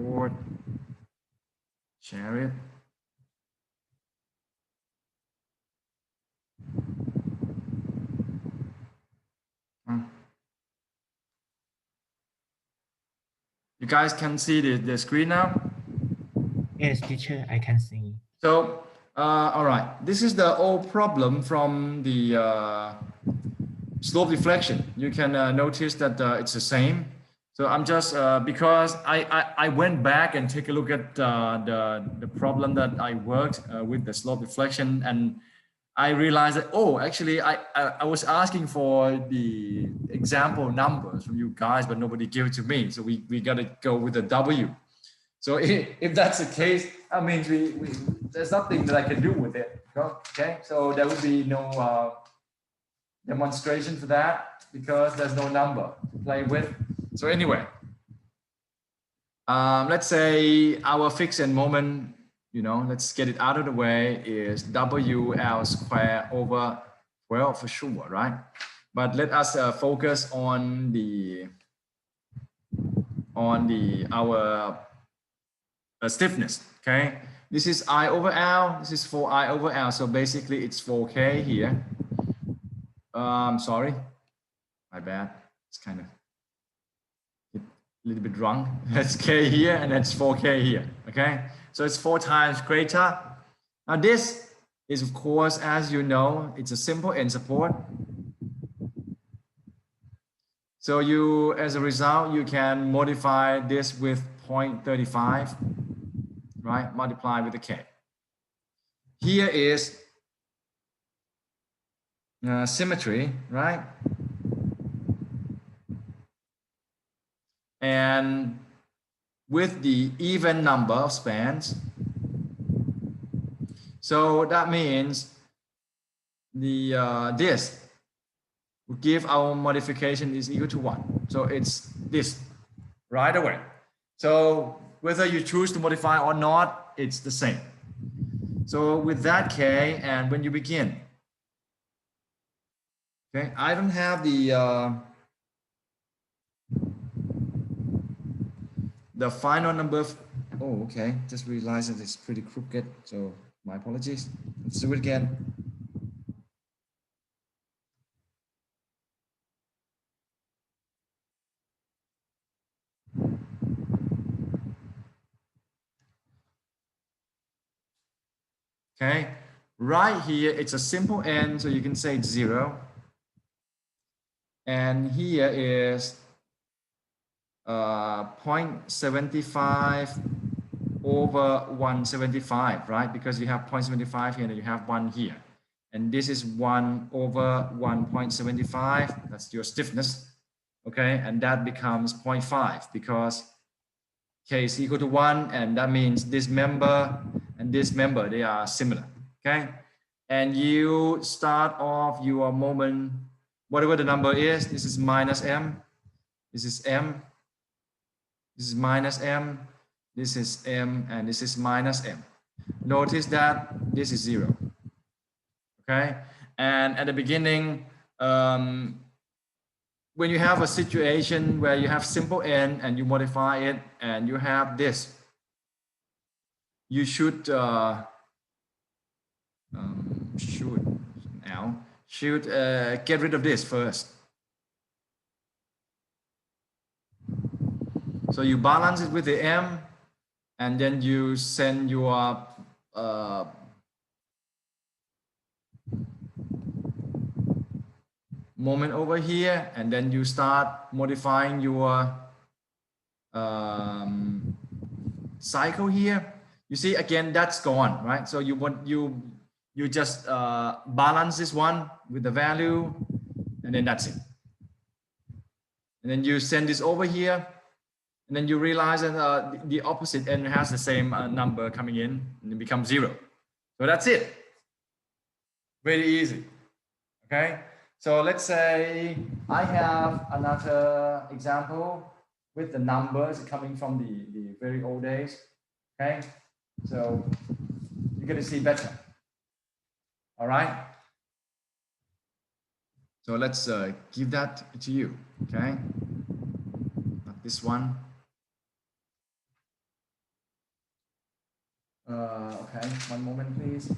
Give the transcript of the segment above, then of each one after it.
record, share it. You guys can see the screen now? Yes, teacher, I can see. So, all right, this is the old problem from the slope deflection. You can notice that it's the same. So I'm just, because I went back and take a look at the problem that I worked with the slope deflection, and I realized that, oh, actually I was asking for the example numbers from you guys, but nobody gave it to me. So we got to go with the W. So if that's the case, that means there's nothing that I can do with it. Okay, so there would be no demonstration for that because there's no number to play with. So anyway, let's say our fixed end moment, let's get it out of the way, is WL square over 12 for sure, right? But let us focus on our stiffness. Okay, this is I over L, this is 4I over L, so basically it's 4K here. Sorry, my bad, it's kind of a little bit wrong. That's K here and that's 4K here. Okay, so it's 4 times greater. Now this is, of course, as you know, it's a simple end support. So you, as a result, you can modify this with 0.35, right? Multiply with the K. Here is symmetry, right? And with the even number of spans. So that means the this would give our modification is equal to 1. So it's this right away. So whether you choose to modify or not, it's the same. So with that K, and when you begin, okay, I don't have the final number. Oh, okay, just realized that it's pretty crooked, so my apologies. Let's do it again. Okay, right here it's a simple n, so you can say it's 0. And here is 0.75 over 175, right? Because you have 0.75 here and you have 1 here. And this is 1 over 1.75. That's your stiffness. Okay, and that becomes 0.5 because K is equal to 1, and that means this member and this member, they are similar. Okay, and you start off your moment, whatever the number is. This is minus M, this is M, this is minus M, this is M, and this is minus M. Notice that this is 0. Okay, and at the beginning, when you have a situation where you have simple n and you modify it and you have this, you should get rid of this first. So you balance it with the M, and then you send your moment over here, and then you start modifying your cycle here. You see, again, that's gone, right? So you just balance this one with the value, and then that's it. And then you send this over here, and then you realize that the opposite end has the same number coming in, and it becomes 0. So that's it. Very easy. Okay. So let's say I have another example with the numbers coming from the very old days. Okay. So you're going to see better. All right. So let's give that to you. Okay. Not this one. Okay, one moment, please.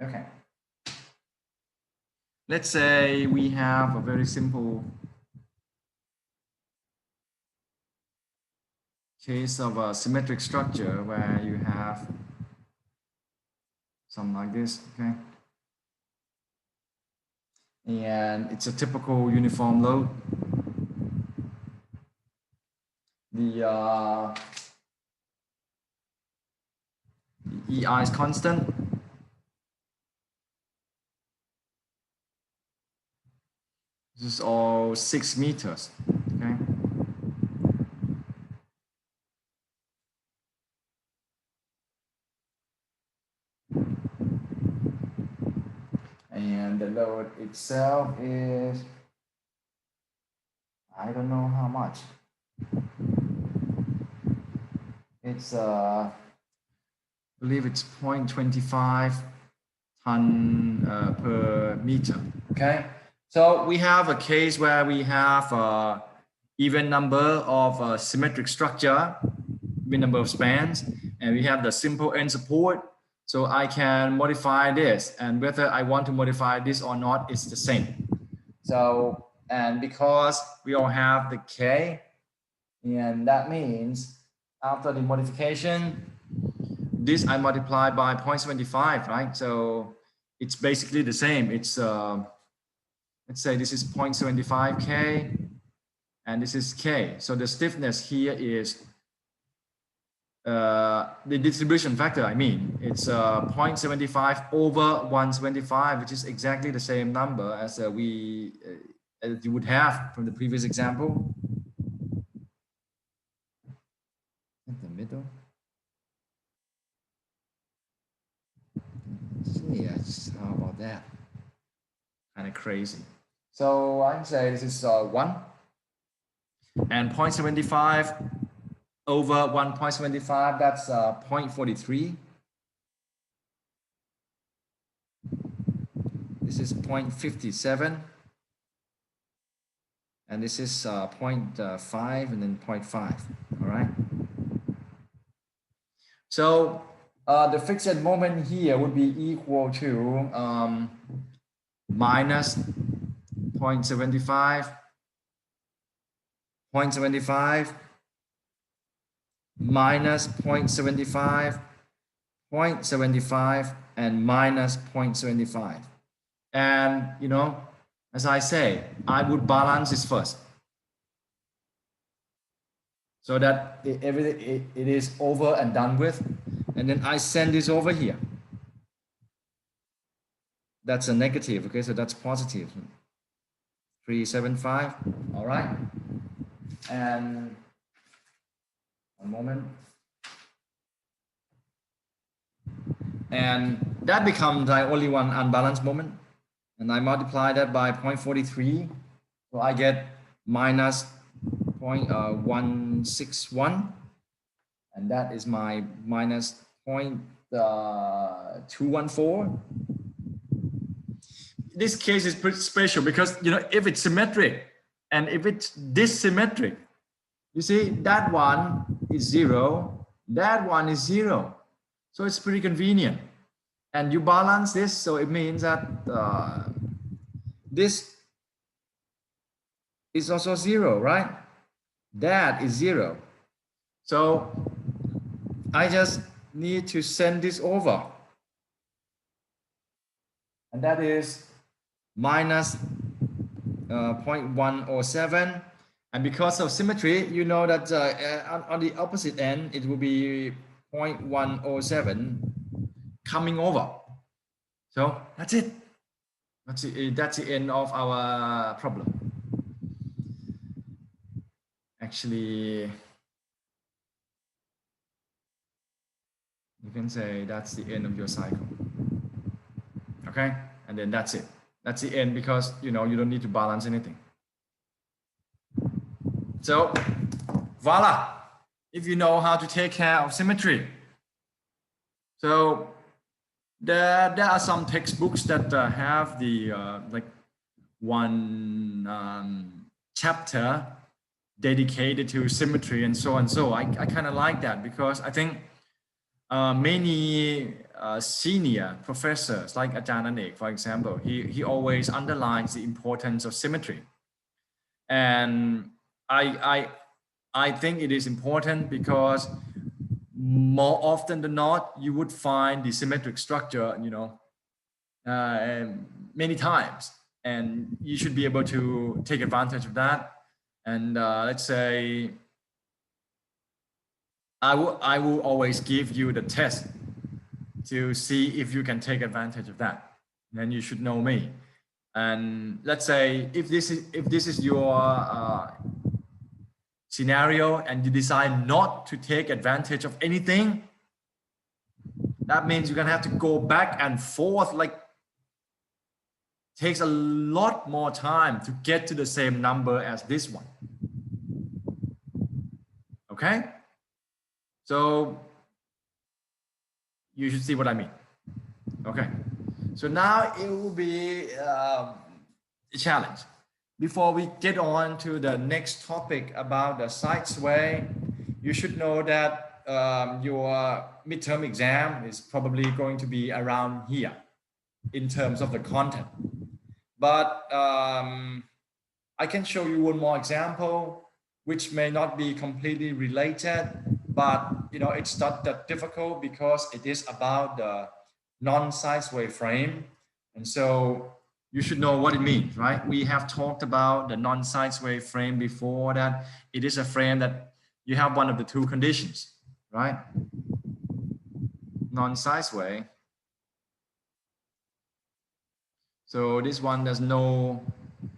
Okay. Let's say we have a very simple case of a symmetric structure where you have something like this, okay? And it's a typical uniform load. The EI is constant. This is all 6 meters, okay? And the load itself is, I don't know how much. It's, I believe it's 0.25 ton per meter, okay? So we have a case where we have an even number of symmetric structure, even number of spans, and we have the simple end support. So I can modify this, and whether I want to modify this or not, it's the same. So, and because we all have the K, and that means after the modification, this I multiply by 0.75, right? So it's basically the same. It's, let's say this is 0.75 K, and this is K. So the stiffness here is the distribution factor, I mean, it's 0.75 over 175, which is exactly the same number as as you would have from the previous example. In the middle. Yes, how about that? Kind of crazy. So I'd say this is 1 and 0.75 over 1.75, that's 0.43. This is 0.57. And this is 0.5 and then 0.5, all right? So the fixed moment here would be equal to minus 0.75, 0.75, minus 0.75, 0.75, and minus 0.75. And, you know, as I say, I would balance this first, so that it is over and done with. And then I send this over here. That's a negative, okay, so that's positive. 375, all right. And one moment. And that becomes like only one unbalanced moment. And I multiply that by 0.43. So I get minus 0.161. And that is my minus 0.214. This case is pretty special because, you know, if it's symmetric and if it's dissymmetric, you see that one is 0, that one is 0. So it's pretty convenient. And you balance this, so it means that this is also 0, right? That is 0. So I just need to send this over. And that is minus 0.107. And because of symmetry, you know that on the opposite end, it will be 0.107 coming over. So that's it. That's the end of our problem. Actually, you can say that's the end of your cycle. Okay, and then that's it. That's the end because, you know, you don't need to balance anything. So voila, if you know how to take care of symmetry. So there are some textbooks that have the like one chapter dedicated to symmetry and so on. So I kind of like that because I think many senior professors like Ajahn Anek, for example, he always underlines the importance of symmetry. And I think it is important because more often than not, you would find the symmetric structure, many times, and you should be able to take advantage of that. And let's say, I will always give you the test to see if you can take advantage of that. Then you should know me. And let's say if this is your scenario and you decide not to take advantage of anything, that means you're gonna have to go back and forth, like takes a lot more time to get to the same number as this one. Okay, so you should see what I mean. Okay, so now it will be a challenge. Before we get on to the next topic about the side sway, you should know that your midterm exam is probably going to be around here in terms of the content. But I can show you one more example, which may not be completely related, but it's not that difficult because it is about the non-side sway frame. And so you should know what it means, right? We have talked about the non-side sway frame before, that it is a frame that you have one of the two conditions, right? Non-side sway. So this one, there's no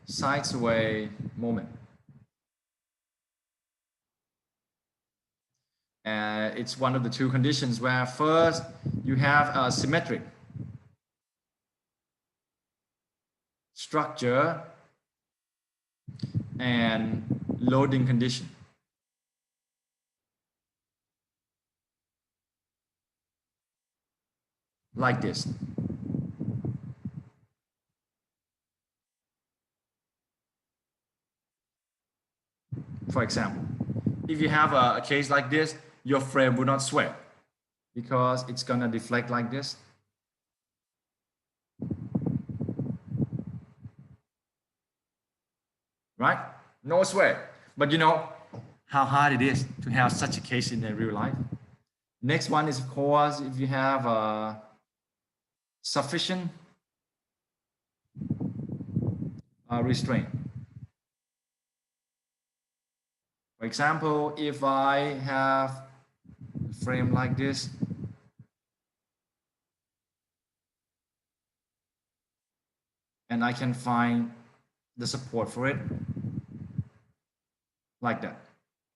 side sway moment. It's one of the two conditions where first you have a symmetric structure and loading condition. Like this. For example, if you have a case like this, your frame will not sway because it's gonna deflect like this. Right? No sway. But you know how hard it is to have such a case in real life. Next one is, of course, if you have a sufficient restraint. For example, if I have a frame like this, and I can find the support for it like that.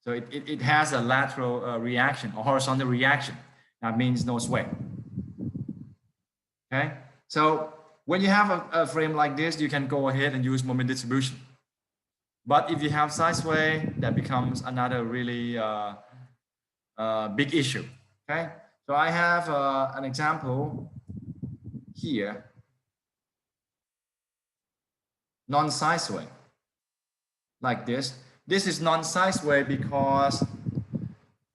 So it has a lateral reaction or horizontal reaction. That means no sway. Okay, so when you have a frame like this, you can go ahead and use moment distribution. But if you have side sway, that becomes another really big issue. Okay, so I have an example here. Non-side sway, like this. This is non-side sway because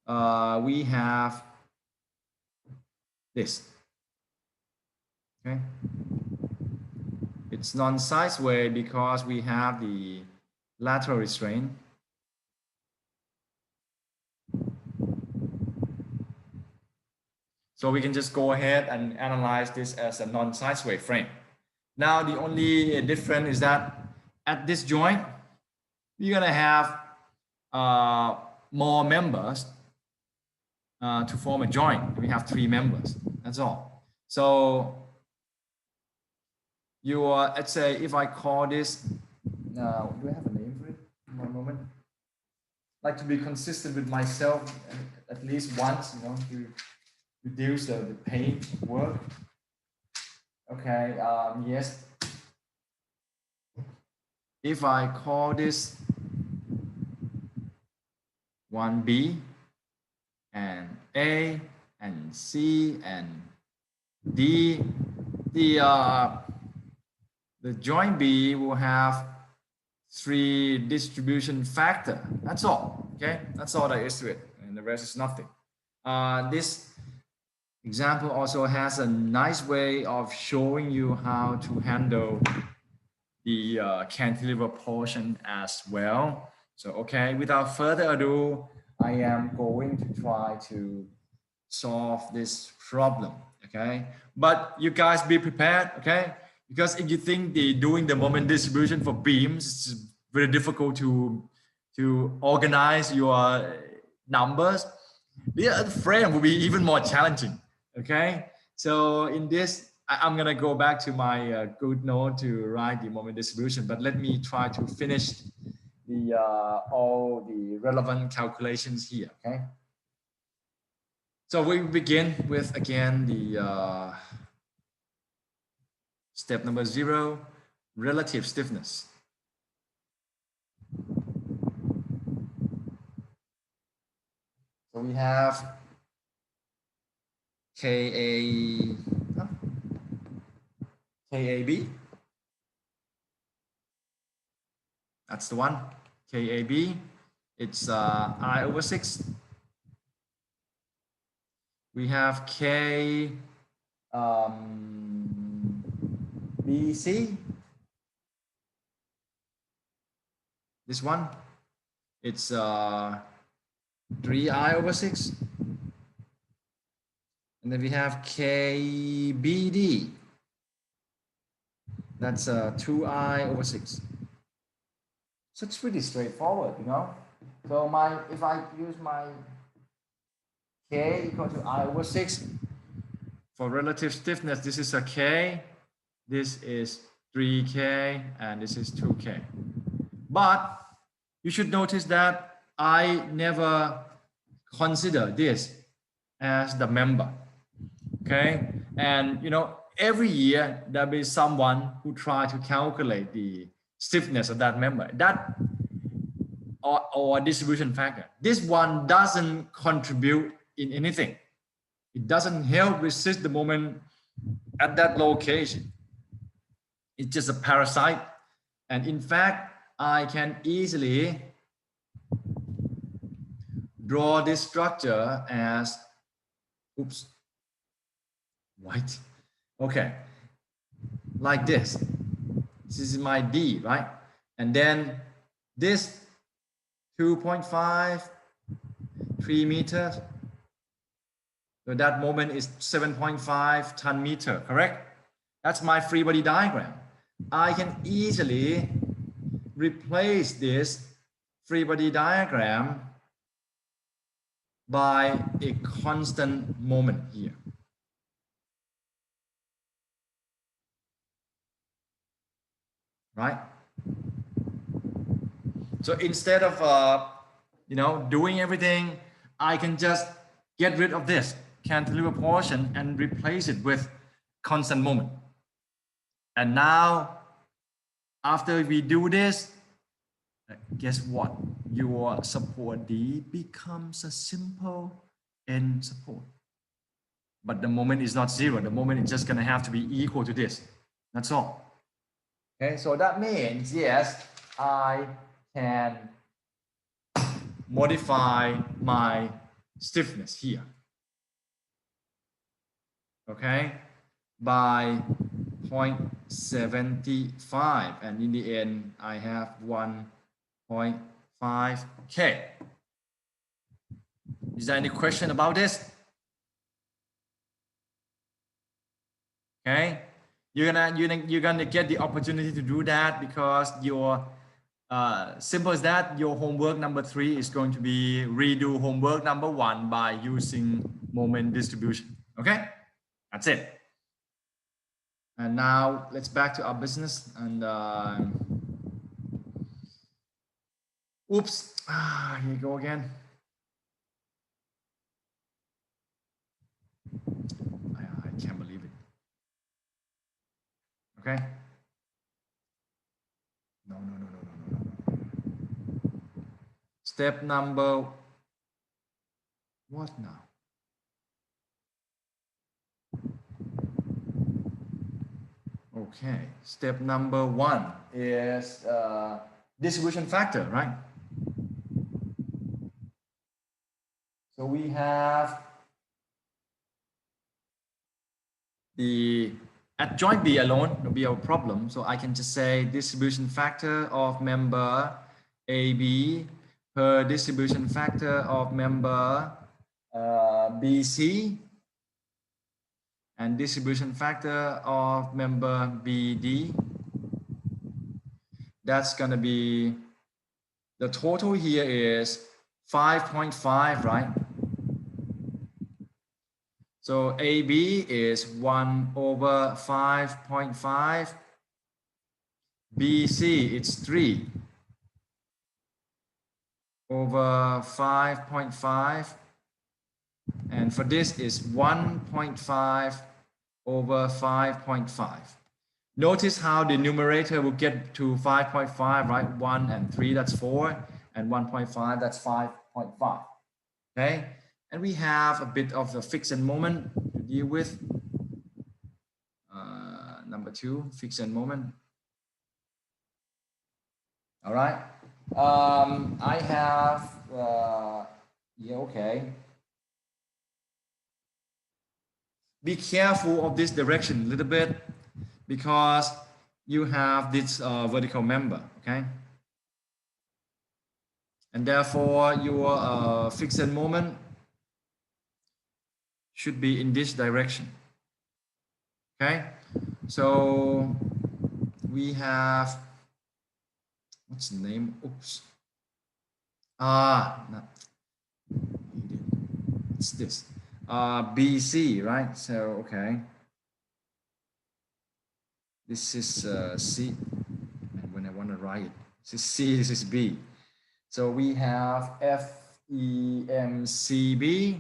we have this. Okay, it's non-side sway because we have the lateral restraint. So we can just go ahead and analyze this as a non-side sway frame. Now the only difference is that at this joint, you're gonna have more members to form a joint. We have 3 members, that's all. So let's say if I call this, do I have a name for it? One moment. Like to be consistent with myself at least once, to reduce the pain work. Okay, yes. If I call this 1B and A and C and D, the joint B will have 3 distribution factor. That's all. Okay, that's all there is to it, and the rest is nothing. This example also has a nice way of showing you how to handle the cantilever portion as well. So, okay, without further ado, I am going to try to solve this problem, okay? But you guys be prepared, okay? Because if you think doing the moment distribution for beams is very difficult to organize your numbers, the other frame will be even more challenging, okay? So in this, I'm gonna go back to my good note to write the moment distribution, but let me try to finish the all the relevant calculations here, okay? So we begin with, again, the step number 0, relative stiffness. So we have KAB. That's the one, KAB. It's I over 6. We have K BC. This one, it's 3I over 6. And then we have KBD. That's 2I over 6. So it's pretty straightforward, you know. So if I use my K equal to I over 6, for relative stiffness, this is a K, this is 3K, and this is 2K. But you should notice that I never consider this as the member, okay? And you know, every year there'll be someone who try to calculate the stiffness of that member, that or distribution factor. This one doesn't contribute in anything. It doesn't help resist the moment at that location. It's just a parasite. And in fact, I can easily draw this structure as, oops, white. Okay, like this. This is my D, right? And then this 2.5, 3 meters. So that moment is 7.5 ton meter, correct? That's my free body diagram. I can easily replace this free body diagram by a constant moment here. Right? So instead of you know, doing everything, I can just get rid of this cantilever portion and replace it with constant moment. And now, after we do this, guess what? Your support D becomes a simple N support. But the moment is not 0. The moment is just going to have to be equal to this. That's all. Okay, so that means, yes, I can modify my stiffness here. Okay, by 0.75, and in the end, I have 1.5K. Is there any question about this? Okay, you're gonna get the opportunity to do that because your simple as that, your homework number 3 is going to be redo homework number 1 by using moment distribution. Okay, that's it. And now let's back to our business. And oops, here you go again. I can't believe it. Okay. No. Step number, what now? Okay, step number 1 is distribution factor, right? So we have the adjoint B alone will be our problem. So I can just say distribution factor of member AB per distribution factor of member BC and distribution factor of member BD. That's going to be, the total here is 5.5, right? So AB is 1 over 5.5. BC, it's 3 over 5.5. And for this is 1.5 over 5.5. Notice how the numerator will get to 5.5, right? 1 and 3, that's 4. And 1.5, that's 5.5. Okay? And we have a bit of the fixed moment to deal with. Number 2, fixed moment. All right. I have, yeah, okay. Be careful of this direction a little bit because you have this vertical member, okay? And therefore your fixed moment should be in this direction, okay? So we have, what's the name? Oops. It's this. BC, right? So, okay. This is C. And when I want to write it, this is C, this is B. So we have FEMCB.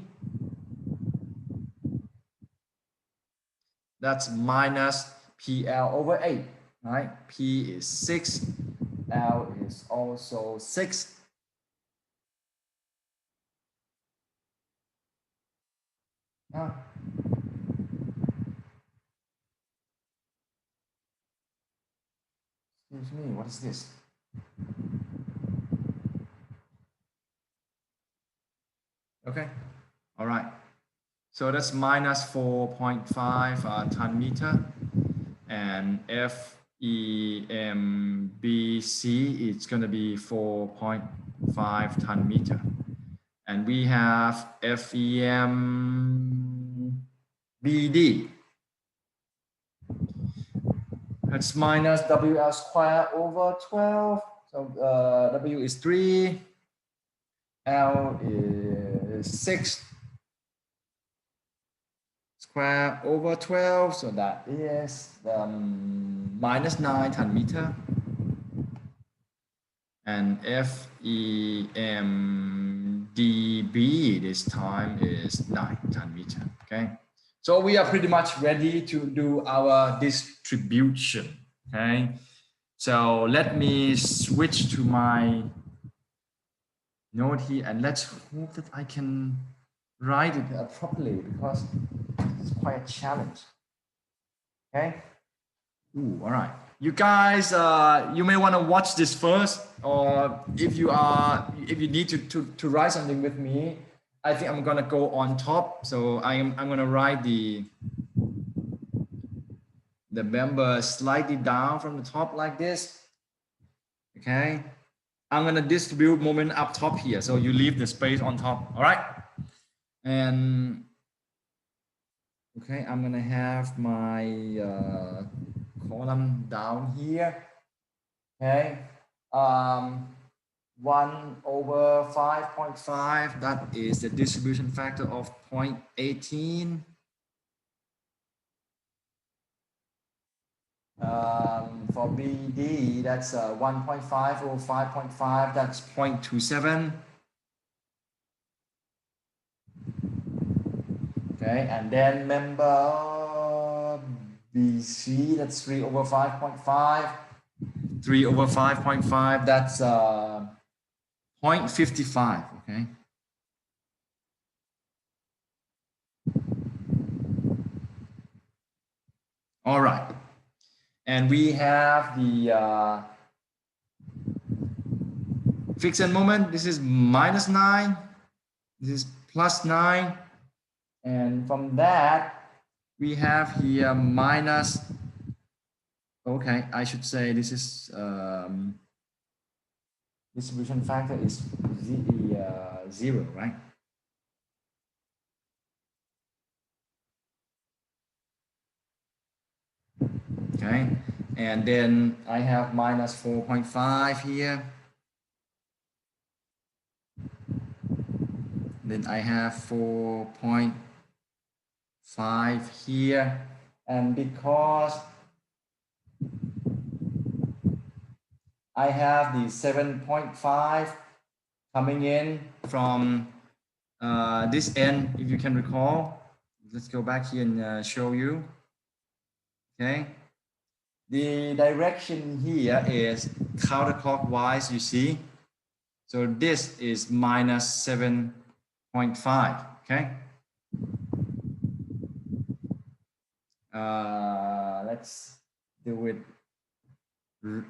That's minus PL over 8, right? P is 6, L is also 6. Excuse me, what is this? Okay, all right. So that's minus 4.5 ton meter, and FEMBC, it's going to be 4.5 ton meter. And we have FEMBD. That's minus WL squared over 12. So W is 3, L is 6. Square over 12, so that is minus 9 ton meter. And FEMDB this time is 9 ton meter, okay? So we are pretty much ready to do our distribution, okay? So let me switch to my note here and let's hope that I can write it properly because it's quite a challenge. Okay. Ooh, all right. You guys, you may want to watch this first, or if you need to write something with me, I think I'm gonna go on top. So I'm gonna write the member slightly down from the top like this. Okay. I'm gonna distribute moment up top here, so you leave the space on top. All right. And okay, I'm gonna have my column down here. Okay, 1 over 5.5. That is the distribution factor of 0.18. For BD, that's 1.5 over 5.5. That's 0.27. Okay, and then member BC, that's 3 over 5.5. 3 over 5.5, that's 0.55, okay? All right. And we have the fixed end moment, this is -9, this is +9, and from that we have here minus, okay, I should say this is distribution factor is 0, right? Okay, and then I have minus 4.5 here. Then I have 4.5 here, and because I have the 7.5 coming in from this end, if you can recall, let's go back here and show you. Okay, the direction here is counterclockwise, you see. So this is minus 7.5, okay? Let's do it.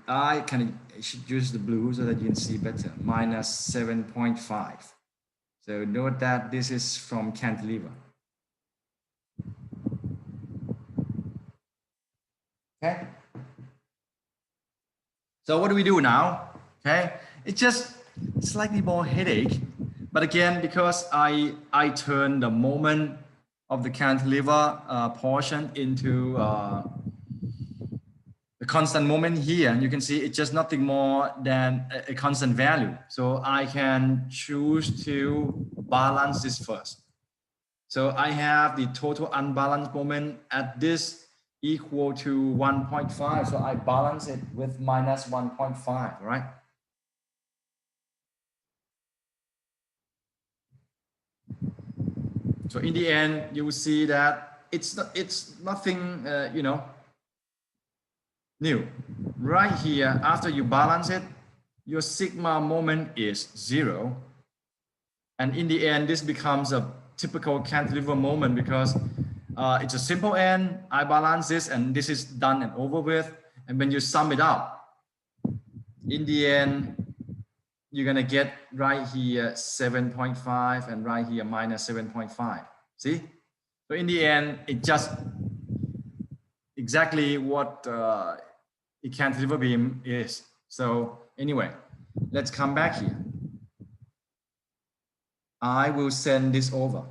I should use the blue so that you can see better. Minus 7.5. So note that this is from cantilever. Okay. So what do we do now? Okay, it's just slightly more headache, but again, because I turn the moment of the cantilever portion into the constant moment here, and you can see it's just nothing more than a constant value. So I can choose to balance this first. So I have the total unbalanced moment at this equal to 1.5. So I balance it with minus 1.5, right? So in the end, you will see that it's nothing, you know, new. Right here, after you balance it, your sigma moment is 0. And in the end, this becomes a typical cantilever moment because it's a simple end. I balance this and this is done and over with. And when you sum it up, in the end, you're gonna get right here 7.5 and right here minus 7.5. See? So in the end, it just exactly what a cantilever beam is. So anyway, let's come back here. I will send this over.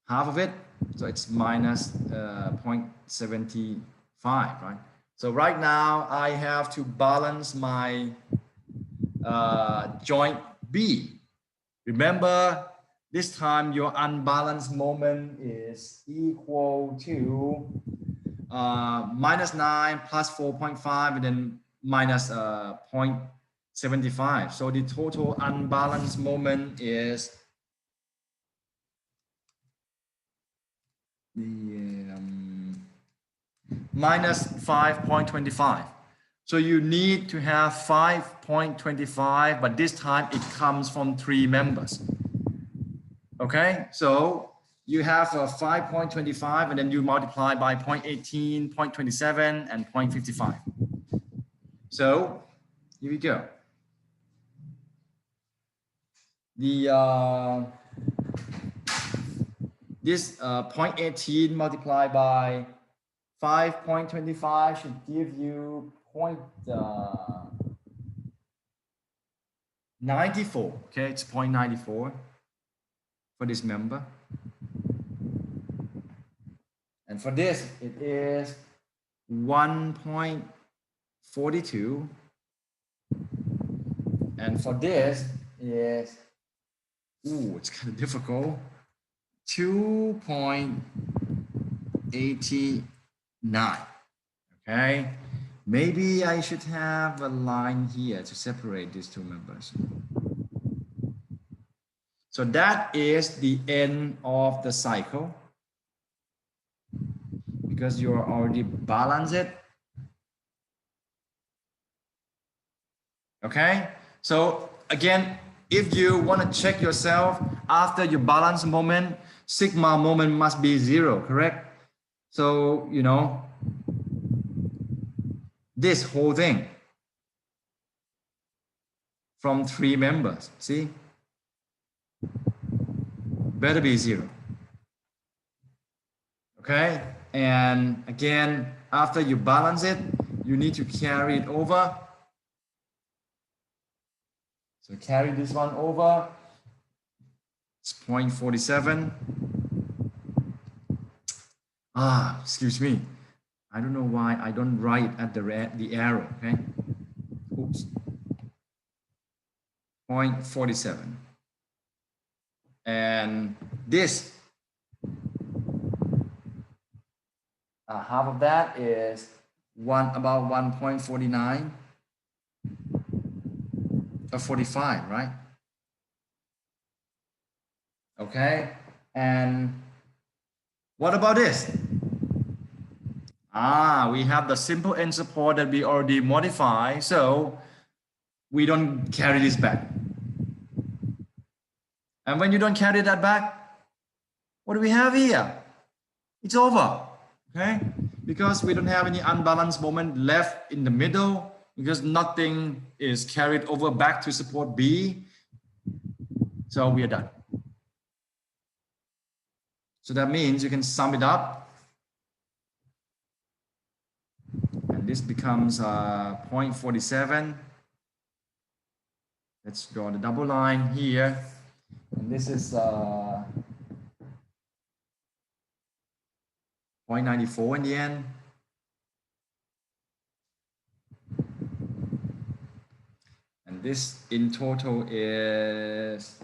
Half of it, so it's minus 0.75, right? So right now I have to balance my joint B. Remember, this time your unbalanced moment is equal to minus 9 plus 4.5 and then minus 0.75. So the total unbalanced moment is minus 5.25. So you need to have 5.25, but this time it comes from 3 members. Okay, so you have a 5.25 and then you multiply by 0.18, 0.27, and 0.55. So here we go. The this 0.18 multiplied by 5.25 should give you 0.94. Okay, it's 0.94 for this member. And for this, it is 1.42. And for this is, it's kind of difficult, 2.89. Okay, maybe I should have a line here to separate these two members. So that is the end of the cycle because you are already balanced it. Okay, so again, if you want to check yourself after your balance moment, sigma moment must be 0, correct? So, you know, this whole thing from 3 members. See? Better be 0. Okay? And again, after you balance it, you need to carry it over. So carry this one over. It's 0.47. Excuse me. I don't know why I don't write at the arrow, okay? Oops. 0.47. And this, half of that is about 1.49 or 45, right? Okay, and what about this? We have the simple end support that we already modified, so we don't carry this back. And when you don't carry that back, what do we have here? It's over, okay? Because we don't have any unbalanced moment left in the middle, because nothing is carried over back to support B. So we are done. So that means you can sum it up. And this becomes 0.47. Let's draw the double line here. And this is 0.94 in the end. And this in total is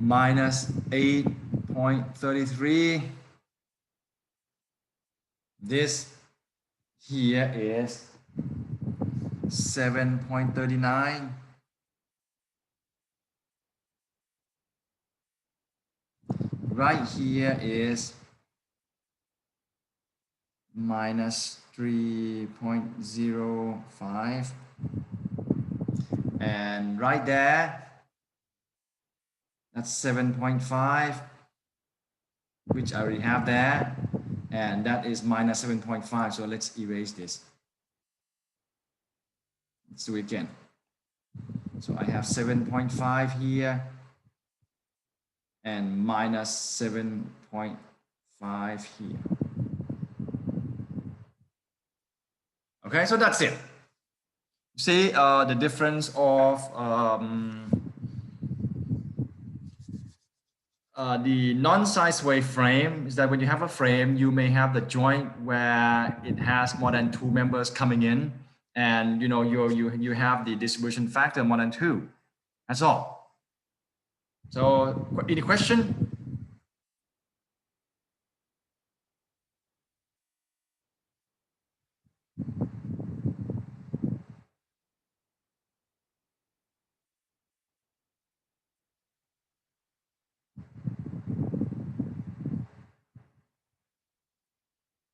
minus 8.33. This here is 7.39. Right here is minus 3.05. And right there, that's 7.5, which I already have there. And that is minus 7.5. So let's erase this. Let's do it again. So I have 7.5 here and minus 7.5 here. Okay, so that's it. See the difference of the non-size wave frame is that when you have a frame, you may have the joint where it has more than 2 members coming in, and you have the distribution factor more than 2. That's all. So any question?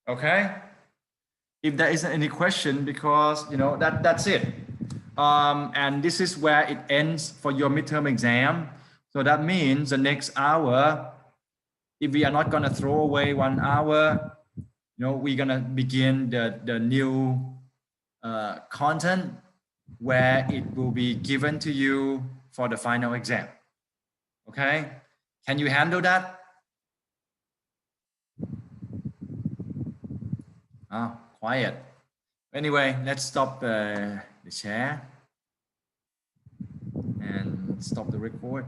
Okay, if there isn't any question, because that's it, and this is where it ends for your midterm exam. So that means the next hour, if we are not going to throw away 1 hour, we're going to begin the new content where it will be given to you for the final exam. Okay, can you handle that? Quiet. Anyway, let's stop the share and stop the record.